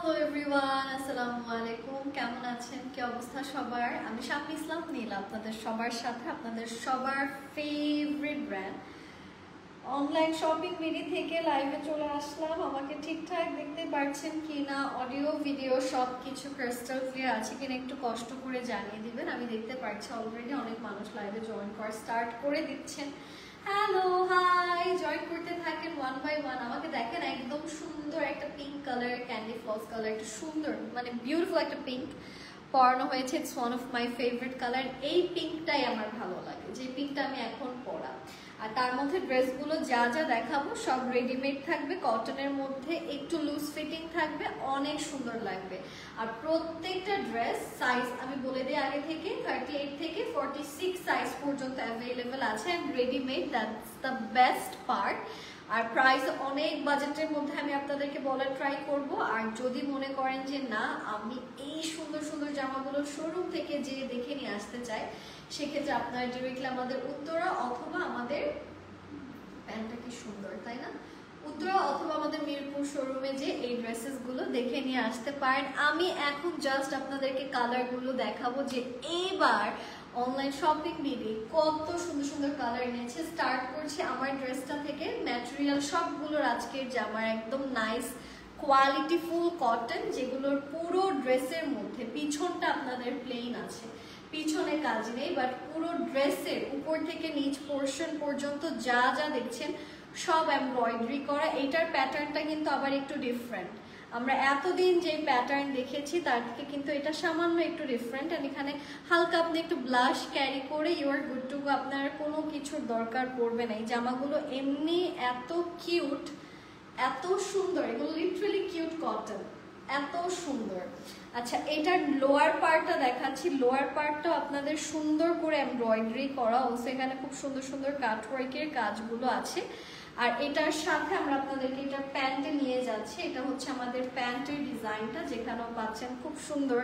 Hello everyone, আসসালামু আলাইকুম। কেমন আছেন? কি অবস্থা সবার? আমি শাম্মী ইসলাম নীল, আপনাদের সবার সাথে আপনাদের সবার favourite brand online shopping mini থেকে লাইভে চলে আসলাম। আমাকে ঠিকঠাক দেখতে পাচ্ছেন কিনা, অডিও ভিডিও সব কিছু ক্রিস্টাল ক্লিয়ার আছে কিনা একটু কষ্ট করে জানিয়ে দিবেন। আমি দেখতে পাচ্ছি অলরেডি অনেক মানুষ লাইভে জয়েন করা স্টার্ট করে দিচ্ছেন। হ্যালো, হাই, জয়েন করতে থাকেন ওয়ান বাই ওয়ান। আমাকে দেখেন একদম সুন্দর একটা pink colour, candy floss colour, একটা সুন্দর মানে বিউটিফুল একটা পিঙ্ক পরানো হয়েছে। It's one of my favourite colour. এই পিঙ্কটাই আমার ভালো লাগে, যে পিঙ্কটা আমি এখন পরা। আর তার মধ্যে ড্রেসগুলো যা যা দেখাবো সব রেডিমেড থাকবে, কটনের মধ্যে, একটু লুজ ফিটিং থাকবে, অনেক সুন্দর লাগবে। আর প্রত্যেকটা ড্রেস সাইজ আমি বলে দিই আগে থেকে, 38 থেকে 46 সাইজ পর্যন্ত অ্যাভেলেবেল আছে and readymade. That's the best part. আর প্রাইস অনেক বাজেটের মধ্যে আমি আপনাদেরকে বলার ট্রাই করব। আর যদি মনে করেন যে না, আমি এই সুন্দর সুন্দর জামাগুলো শোরুম থেকে যে দেখে নিয়ে আসতে চাই, সেক্ষেত্রে আপনারা ডিরেক্টলি আমাদের উত্তরা অথবা আমাদের প্যান্টটা কি সুন্দর তাই না, উত্তরা অথবা আমাদের মিরপুর শোরুমে যে এই ড্রেসেসগুলো দেখে নিয়ে আসতে পারেন। আমি এখন জাস্ট আপনাদেরকে কালারগুলো দেখাবো যে এইবার অনলাইন শপিং বিডি কত সুন্দর সুন্দর কালার এনেছে। স্টার্ট করছি আমার ড্রেসটা থেকে। ম্যাটেরিয়াল সবগুলোর আজকের জামার একদম নাইস কোয়ালিটি ফুল কটন, যেগুলোর পুরো ড্রেসের মধ্যে পিছনটা আপনাদের প্লেন আছে, পিছনে কাজ নেই, বাট পুরো ড্রেসের উপর থেকে নিচ পোর্শন পর্যন্ত যা যা দেখছেন সব এমব্রয়ডারি করা। এইটার প্যাটার্নটা কিন্তু আবার একটু ডিফারেন্ট। আমরা এতদিন যে প্যাটার্ন দেখেছি তার থেকে কিন্তু এটা সামান্য একটু ডিফারেন্ট। আর এখানে হালকা আপনি একটু ব্লাশ ক্যারি করে you are good to go, আপনার কোনো কিছুর দরকার পড়বে না। এই জামাগুলো এমনি এত কিউট, এত সুন্দর, এগুলো লিটারালি কিউট কটন, এত সুন্দর। আচ্ছা, এটার লোয়ার পার্টটা দেখাচ্ছি। লোয়ার পার্টটা আপনাদের সুন্দর করে এমব্রয়ডারি করা, অলসো এখানে খুব সুন্দর সুন্দর কাটওয়ার্কের কাজগুলো আছে। আর এটার সাথে আমরা আপনাদেরকে এটা প্যান্টে নিয়ে যাচ্ছি। এটা হচ্ছে আমাদের প্যান্টের ডিজাইনটা, যেখানেও পাচ্ছেন খুব সুন্দর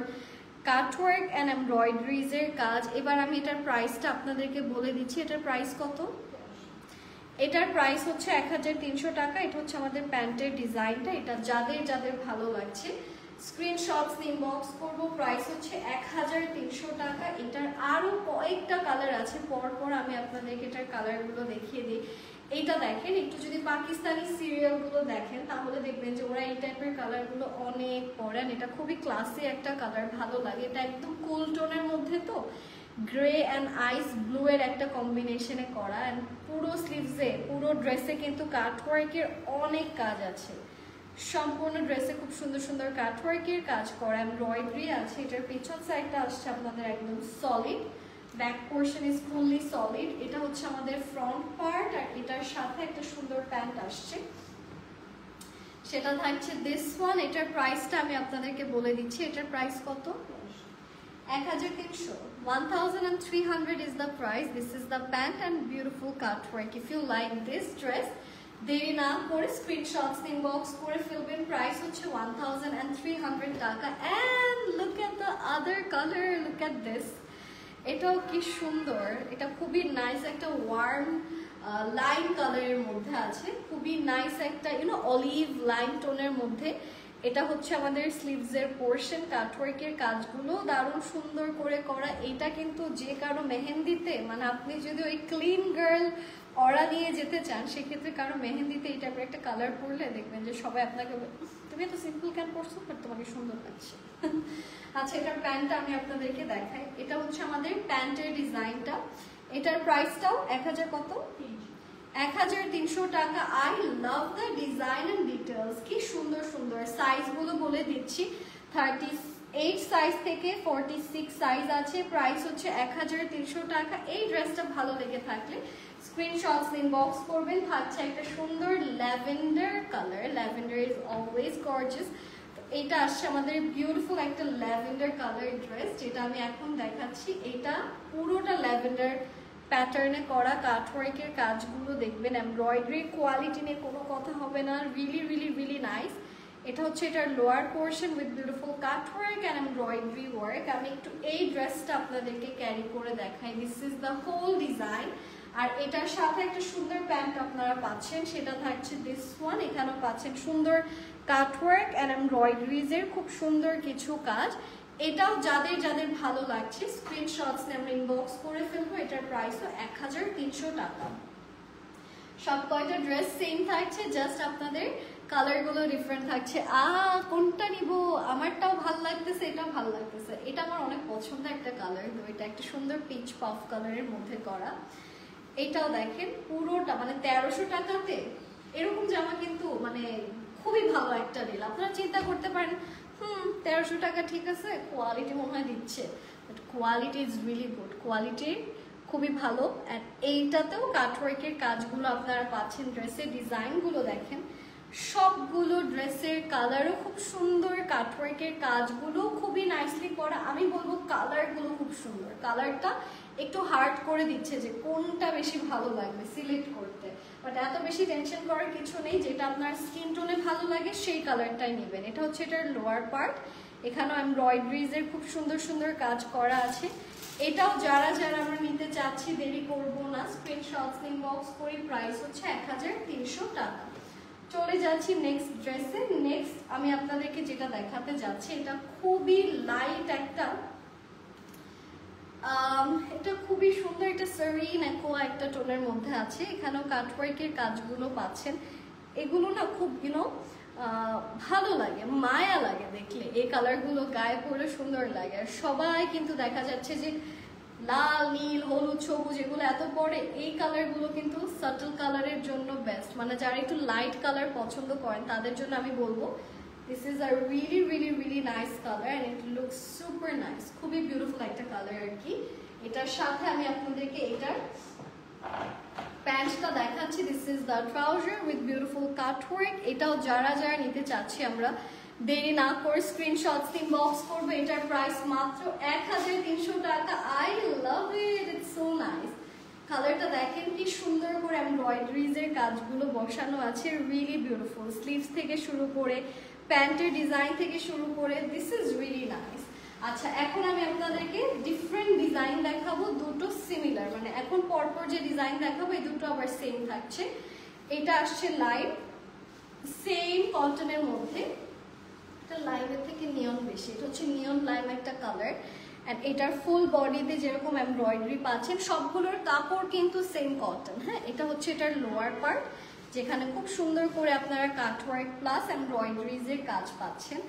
কাটওয়ার্ক অ্যান্ড এমব্রয়ডারিজের কাজ। এবার আমি এটার প্রাইসটা আপনাদেরকে বলে দিচ্ছি। এটার প্রাইস কত? এটার প্রাইস হচ্ছে 1300 টাকা। এটা হচ্ছে আমাদের প্যান্টের ডিজাইনটা। এটা যাদের যাদের ভালো লাগছে স্ক্রিনশটস ইনবক্স করবো। প্রাইস হচ্ছে 1300 টাকা। এটার আরো কয়েকটা কালার আছে, পরপর আমি আপনাদেরকে এটার কালারগুলো দেখিয়ে দিই। এইটা দেখেন, একটু যদি পাকিস্তানি সিরিয়ালগুলো দেখেন তাহলে দেখবেন যে ওরা এই টাইপের কালারগুলো অনেক পরেন। এটা খুবই ক্লাসি একটা কালার, ভালো লাগে। এটা একদম কুল টোনের মধ্যে, তো গ্রে অ্যান্ড আইস ব্লু এর একটা কম্বিনেশনে করা। অ্যান্ড পুরো স্লিভসে, পুরো ড্রেসে কিন্তু কাটওয়ার্কের অনেক কাজ আছে। সম্পূর্ণ ড্রেসে খুব সুন্দর সুন্দর কাটওয়ার্কের কাজ করা, এমব্রয়ডারি আছে। এটার পিছন সাইডটা আসছে আপনাদের একদম solid, back portion is fully solid. এটা হচ্ছে আমাদের ফ্রন্ট পার্ট। আর এটার সাথে একটা সুন্দর প্যান্ট আসছে, সেটা থাকছে দিস ওয়ান। এটার প্রাইসটা আমি আপনাদেরকে বলে দিচ্ছি। এটার প্রাইস কত? 1300, 1300 is the price. This is the pant and beautiful cutwork. If you like this dress, দেরি না করে স্ক্রিনশটস ইনবক্স করে ফেলবেন। প্রাইস হচ্ছে 1300 টাকা। and look at the other color, look at this. এটাও কি সুন্দর, এটা খুবই নাইস একটা ওয়ার্ম লাইম কালারের মধ্যে আছে, খুবই নাইস একটা অলিভ লাইম টোনের মধ্যে। এটা হচ্ছে আমাদের স্লিভসের পোর্শন, কাটওয়ার্কের কাজগুলো দারুণ সুন্দর করে করা। এটা কিন্তু যে কারো মেহেন্দিতে, মানে আপনি যদি ওই ক্লিন গার্ল অরা নিয়ে যেতে চান, সেক্ষেত্রে কারো মেহেন্দিতে এই টাইপের একটা কালার পরলে দেখবেন যে সবাই আপনাকে, তুমি এত সিম্পল কেন পরছো, বাট তোমাকে সুন্দর লাগছে। আচ্ছা, এটার প্যান্টটা আমি আপনাদেরকে দেখাই। এটা হচ্ছে আমাদের প্যান্টের ডিজাইনটা। এটার প্রাইসটাও 1000 কত? 1300 টাকা। I love the design and details. কি সুন্দর সুন্দর সাইজগুলো বলে দিচ্ছি। 38 সাইজ থেকে 46 সাইজ আছে। প্রাইস হচ্ছে 1300 টাকা। এই ড্রেসটা ভালো লেগে থাকলে স্ক্রিনশটস ইনবক্স করবেন। থাকছে একটা সুন্দর lavender colour. Lavender is always gorgeous. এটা আসছে আমাদের বিউটিফুল একটা ল্যাভেন্ডার কালার ড্রেস, যেটা আমি এখন দেখাচ্ছি। এটা পুরোটা ল্যাভেন্ডার প্যাটার্নে করা, কাটওয়ার্কের কাজগুলো দেখবেন, এমব্রয়ডারি কোয়ালিটি নিয়ে কোনো কথা হবে না। Really really really nice. এটা হচ্ছে এটার lower portion with beautiful cutwork and embroidery work. আমি একটু এই ড্রেসটা আপনাদেরকে ক্যারি করে দেখাই। This is the whole design. আর এটার সাথে একটা সুন্দর প্যান্ট আপনারা পাচ্ছেন, সেটা থাকছে দিস ওয়ান। এখানেও পাচ্ছেন সুন্দর কাটওয়ার্ক অ্যান্ড এমব্রয়ডারিজের খুব সুন্দর কিছু কাজ। এটাও যাদের যাদের ভালো লাগছে স্ক্রিনশটস নিয়ে আমরা ইনবক্স করে ফেলবো। এটার প্রাইসও 1300 টাকা। সব কয়টা ড্রেস সেম থাকছে, জাস্ট আপনাদের কালারগুলো ডিফারেন্ট থাকছে। কোনটা নিব, আমারটাও ভালো লাগতেছে, এটাও ভালো লাগতেছে। এটা আমার অনেক পছন্দের একটা কালার, তো এটা একটা সুন্দর পিচ পাফ কালারের মধ্যে করা। এটাও দেখেন পুরোটা মানে 1300 টাকাতে এরকম জামা কিন্তু মানে খুবই ভালো একটা ডিল। আপনারা চিন্তা করতে পারেন 1300 টাকা ঠিক আছে, কোয়ালিটি মনে হয় দিচ্ছে, but quality is really good, quality খুবই ভালো। অ্যান্ড এইটাতেও কাটওয়ার্কের কাজগুলো আপনারা পাচ্ছেন। ড্রেসের ডিজাইনগুলো দেখেন, সবগুলো ড্রেসের কালারও খুব সুন্দর, কাটওয়ার্কের কাজগুলো খুবই নাইসলি করা। আমি বলবো কালারগুলো খুব সুন্দর, কালারটা একটু হার্ড করে দিচ্ছে যে কোনটা বেশি ভালো লাগবে সিলেক্ট করতে, বাট এত বেশি টেনশন করার কিছু নেই। যেটা আপনার স্কিন টোনে ভালো লাগে সেই কালারটাই নেবেন। এটা হচ্ছে এটার লোয়ার পার্ট, এখানেও এমব্রয়ডারিজের খুব সুন্দর সুন্দর কাজ করা আছে। এটাও যারা যারা আমরা নিতে চাচ্ছি দেরি করব না, স্ক্রিনশটস ইনবক্স করি। প্রাইস হচ্ছে 1300 টাকা। চলে যাচ্ছি নেক্সট ড্রেসে। নেক্সট আমি আপনাদেরকে যেটা দেখাতে যাচ্ছি এটা খুবই লাইট একটা, এটা খুবই সুন্দর, এটা সারিন একোয়া একটা টোনের মধ্যে আছে। এখানেও কাটওয়ার্কের কাজগুলো পাচ্ছেন। এগুলো না খুব ভালো লাগে, মায়া লাগে দেখলে। এই কালারগুলো গায়ে পরে সুন্দর লাগে। আর সবাই কিন্তু দেখা যাচ্ছে যে লাল, নীল, হলুদ, সবুজ এগুলো এত পরে, এই কালারগুলো কিন্তু সাটল কালারের জন্য বেস্ট। মানে যারা একটু লাইট কালার পছন্দ করেন তাদের জন্য আমি বলবো this is a really nice color and it looks super nice, খুবই বিউটিফুল একটা কালার আর কি। এটার সাথে আমি আপনাদেরকে এটার প্যান্টটা দেখাচ্ছি। This is the trouser with beautiful cutwork. এটাও যারা যারা নিতে চাচ্ছি আমরা দেরি না করে স্ক্রিনশটস ইনবক্স করবো। এটার প্রাইস মাত্র 1300 টাকা। I love it, it's so nice. কালারটা দেখেন কি সুন্দর করে এমব্রয়ডারিজের কাজগুলো বসানো আছে, রিয়েলি বিউটিফুল। স্লিভস থেকে শুরু করে প্যান্টের ডিজাইন থেকে শুরু করে দিস ইজ রিয়েলি নাইস। আচ্ছা, এখন আমি আপনাদেরকে ডিফারেন্ট ডিজাইন দেখাবো, দুটো সিমিলার, মানে এখন পরপর যে ডিজাইন দেখাবো এই দুটো আবার সেম থাকছে। এটা আসছে লাইম, সেম কটনের মধ্যে, এটা লাইমের থেকে নিয়ন বেশি, এটা হচ্ছে নিয়ন লাইম একটা কালার। অ্যান্ড এটার ফুল বডিতে যেরকম এমব্রয়ডারি পাচ্ছেন সবগুলোর কাপড় কিন্তু সেম কটন। হ্যাঁ, এটা হচ্ছে এটার লোয়ার পার্ট, যেখানে খুব সুন্দর করে আপনারা কাটওয়ার্ক প্লাস এমব্রয়ডারিজের কাজ পাচ্ছেন।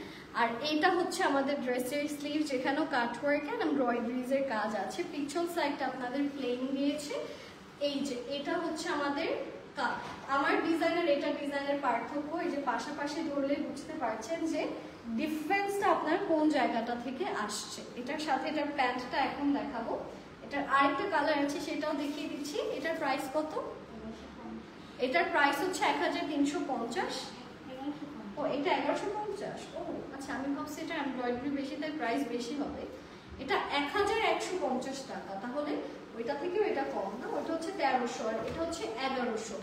আর এটা হচ্ছে আমাদের ড্রেসের স্লিভ, যেখানেও কাটওয়ার্ক এন্ড এমব্রয়ডারিজের কাজ আছে। পিছন সাইডটা আপনাদের প্লেন দিয়েছে। এই যে এটা হচ্ছে আমাদের আমার ডিজাইনের এটা ডিজাইনের পার্থক্য। এই যে পাশাপাশি ধরলে বুঝতে পারছেন যে ডিফারেন্সটা আপনার কোন জায়গাটা থেকে আসছে। এটার সাথে এটার প্যান্টটা এখন দেখাবো। এটার আরেকটা কালার আছে সেটাও দেখিয়ে দিচ্ছি। এটার প্রাইস কত? এটার প্রাইস হচ্ছে 1350। ও, এটা 1150। ও আচ্ছা, আমি ভাবছি এটা এমব্রয়ডারি বেশি তাই প্রাইস বেশি হবে। এটা 1150 টাকা, তাহলে ওইটা থেকেও এটা কম না। ওইটা হচ্ছে 1300 আর এটা হচ্ছে 1100।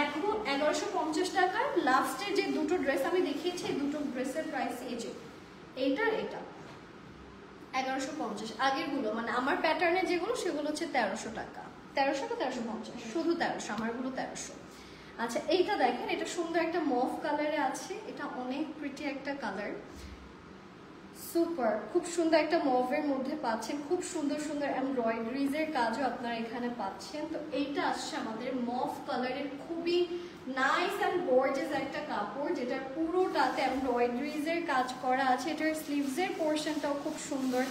এখন 1150 টাকার লাস্টের যে দুটো ড্রেস আমি দেখিয়েছি এই দুটো ড্রেসের প্রাইস এই যে এইটার এটা 1150। আগেরগুলো মানে আমার প্যাটার্নে যেগুলো সেগুলো হচ্ছে 1300 টাকা। 1300 বা 1350, শুধু 1300, আমারগুলো 1300। আচ্ছা, এইটা দেখেন, এটা সুন্দর একটা মভ কালারে আছে। এটা অনেক প্রিটি একটা কালার, সুপার, খুব সুন্দর একটা মভের মধ্যে পাচ্ছেন। খুব সুন্দর সুন্দর এমব্রয়ডারিজের কাজও আপনারা এখানে পাচ্ছেন। তো এইটা আসছে আমাদের মভ কালারের খুবই নাইস অ্যান্ড গর্জিয়াস একটা কাপড়, যেটা পুরোটাতে এমব্রয়ডারিজের কাজ করা আছে। এটার স্লিভসের পোর্শনটাও খুব সুন্দর,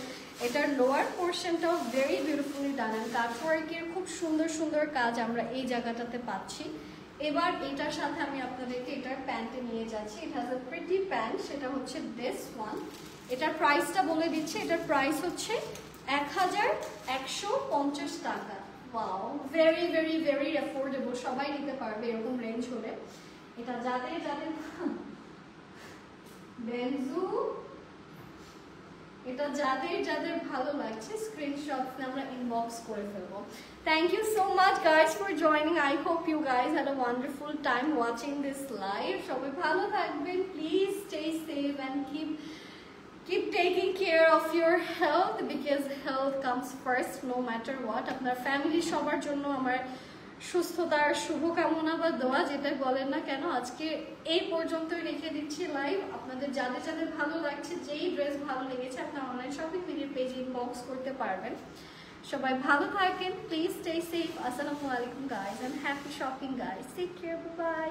এটার লোয়ার পোর্শনটাও ভেরি বিউটিফুলি ডান। কাটওয়ার্কের খুব সুন্দর সুন্দর কাজ আমরা এই জায়গাটাতে পাচ্ছি। এবার এটার সাথে আমি আপনাদেরকে এটার প্যান্টে নিয়ে যাচ্ছি। এটা হ্যাজ আ প্রিটি প্যান্ট, সেটা হচ্ছে দিস ওয়ান। এটার প্রাইসটা বলে দিচ্ছি। এটার প্রাইস হচ্ছে 1150 টাকা। Wow, very very very affordable, সবাই নিতে পারবে এরকম রেঞ্জ হলে। এটা যাদের যাদের বেনজু, এটা যাদের যাদের ভালো লাগছে স্ক্রিনশট আমরা ইনবক্স করে ফেলবো। Thank you so much guys for joining. I hope you guys had a wonderful time watching this live. সবাই ভালো থাকবেন, please stay safe and keep taking care of your health because health comes first no matter what. আপনার family সবার জন্য আমার সুস্থতার শুভকামনা বা দোয়া যেটাই বলেন না কেন, আজকে এই পর্যন্তই রেখে দিচ্ছি লাইভ। আপনাদের যাদের যাদের ভালো লাগছে, যেই ড্রেস ভালো লেগেছে আপনার অনলাইন শপিং মিনির পেজে ইনবক্স করতে পারবেন। সবাই ভালো থাকেন, প্লিজ স্টে সেফ। আসসালামু আলাইকুম guys, and happy shopping guys, take care, by.